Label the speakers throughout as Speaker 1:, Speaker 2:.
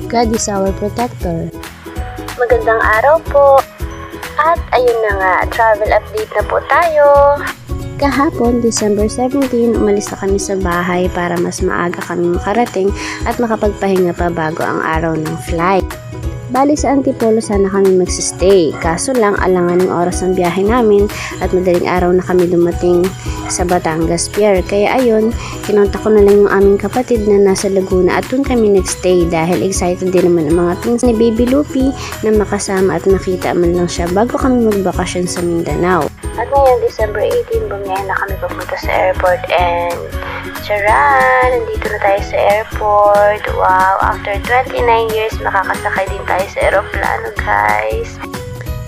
Speaker 1: God is our protector.
Speaker 2: Magandang araw po. At ayun na nga, travel update na po tayo.
Speaker 1: Kahapon, December 17, umalis na kami sa bahay para mas maaga kami makarating at makapagpahinga pa bago ang araw ng flight. Bali sa Antipolo sana kami magsistay, kaso lang alangan ng oras ng biyahe namin at madaling araw na kami dumating sa Batangas Pier. Kaya ayun, kinontak ko na lang yung aming kapatid na nasa Laguna at dun kami nagstay dahil excited din naman ang mga teens ni Baby Lupi na makasama at nakita man lang siya bago kami magbakasyon sa Mindanao.
Speaker 2: At ngayon, December 18, bumiyahe na kami papunta sa airport and charan! Nandito na tayo sa airport. Wow! After 29 years, makakasakay din tayo sa aeroplano, guys.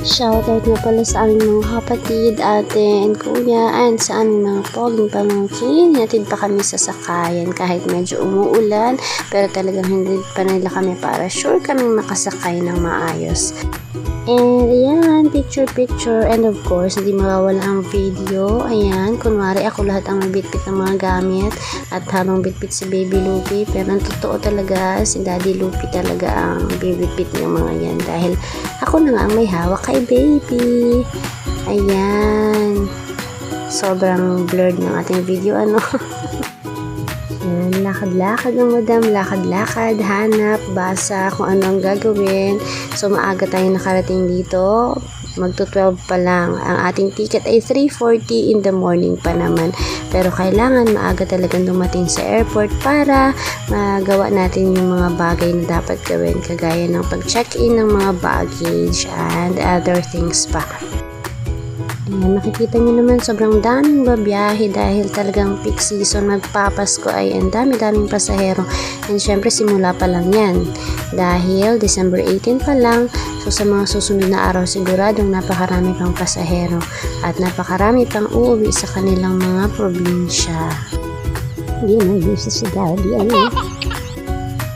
Speaker 1: Shoutout nga pala sa aming mga kapatid, ate and kuya, and sa aming mga poging pamangkin. Hatid pa kami sa sakayan kahit medyo umuulan, pero talagang hindi pa nila kami para sure kaming makasakay ng maayos. And ayan, picture, and of course, hindi mawawala ang video. Ayan, kunwari ako lahat ang bitbit ng mga gamit at habang bitbit si Baby Lupi. Pero ang totoo talaga, si Daddy Lupi talaga ang bibitbit ng mga yan dahil ako na nga ang may hawak kay Baby. Ayan, sobrang blurred ng ating video, ano. Yan, lakad-lakad ng madam, lakad-lakad, hanap, basa, kung ano ang gagawin. So, maaga tayo nakarating dito. Magto-12 pa lang. Ang ating ticket ay 3:40 in the morning pa naman. Pero kailangan maaga talagang dumating sa airport para magawa natin yung mga bagay na dapat gawin. Kagaya ng pag-check-in ng mga baggage and other things pa. Ayan, makikita nyo naman sobrang daming babiyahe dahil talagang peak season magpapasko ay ang dami-daming pasahero. And syempre simula pa lang yan dahil December 18 pa lang. So sa mga susunod na araw siguradong napakarami pang pasahero at napakarami pang uuwi sa kanilang mga probinsya. Hindi naman gusto si Daddy, ano?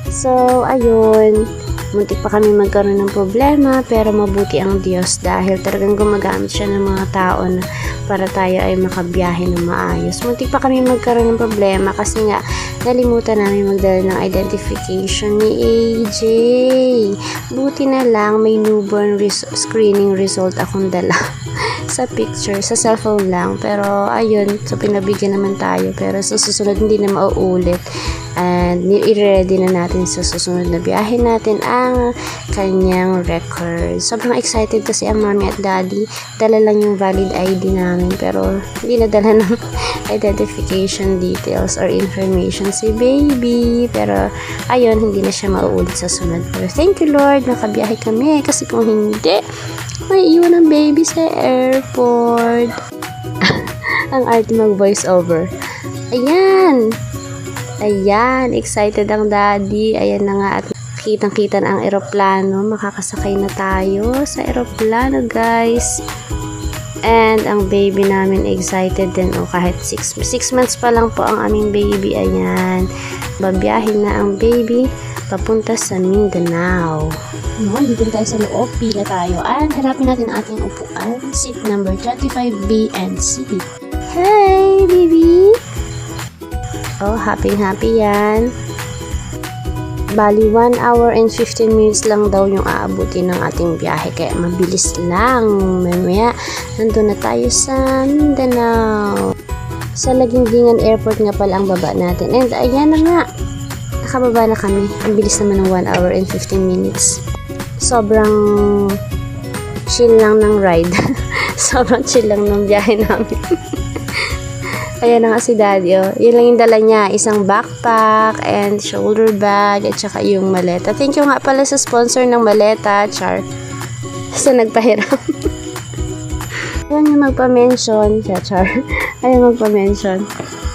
Speaker 1: So ayun, muntik pa kami magkaroon ng problema pero mabuti ang Diyos dahil talagang gumagamit siya ng mga tao na para tayo ay makabiyahe ng maayos. Muntik pa kami magkaroon ng problema kasi nga nalimutan namin magdala ng identification ni AJ. Buti na lang may newborn screening result akong dala sa picture, sa cellphone lang. Pero ayun, so pinabigyan naman tayo pero sa susunod hindi na mauulit. And i-ready na natin sa susunod na biyahe natin ang kanyang record. Sobrang excited kasi ang mommy at daddy. Dala lang yung valid ID namin pero hindi na dala ng identification details or information si baby. Pero ayun, hindi na siya mauulit sa sunod. Pero thank you Lord, nakabiyahe kami kasi kung hindi, may iwan ang baby sa airport. Ang arte mag voice over. Ayan, excited ang daddy. Ayan na nga at kitang-kita na ang eroplano. Makakasakay na tayo sa eroplano, guys. And ang baby namin excited din. Kahit 6 months pa lang po ang aming baby. Ayan, babiyahin na ang baby papunta sa Mindanao. Dito tayo sa loob. Pila tayo. And harapin natin ating upuan. Seat number 25B and C. Hey, baby! Oh, happy yan. Bali, 1 hour and 15 minutes lang daw yung aabutin ng ating biyahe. Kaya mabilis lang. Mamaya, nandun na tayo sa Mindanao. Sa Laginggingan Airport nga pala ang baba natin. And ayan na nga. Nakababa na kami. Ang bilis naman ng 1 hour and 15 minutes. Sobrang chill lang ng ride. Sobrang chill lang ng biyahe namin. Ayan na nga si daddy, oh. Yun lang yung dala niya, isang backpack and shoulder bag at saka yung maleta. Thank you nga pala sa sponsor ng maleta, Char. Sa nagpahiram. Ayaw niya magpa-mention, Char. Ayaw magpa-mention.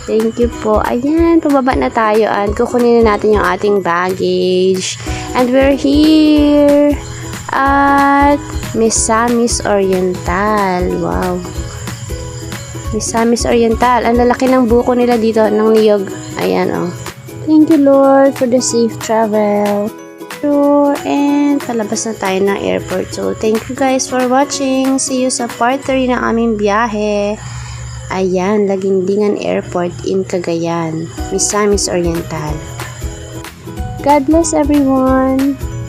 Speaker 1: Thank you po. Ayan, pababa na tayo and kukunin na natin yung ating baggage. And we're here at Misamis Oriental. Wow. Misamis Oriental. Ang lalaki ng buko nila dito ng niyog. Ayan, oh. Thank you, Lord, for the safe travel. And palabas na tayo ng airport. So, thank you guys for watching. See you sa part 3 ng aming biyahe. Ayan, Laginggingan Airport in Cagayan, Misamis Oriental. God bless everyone!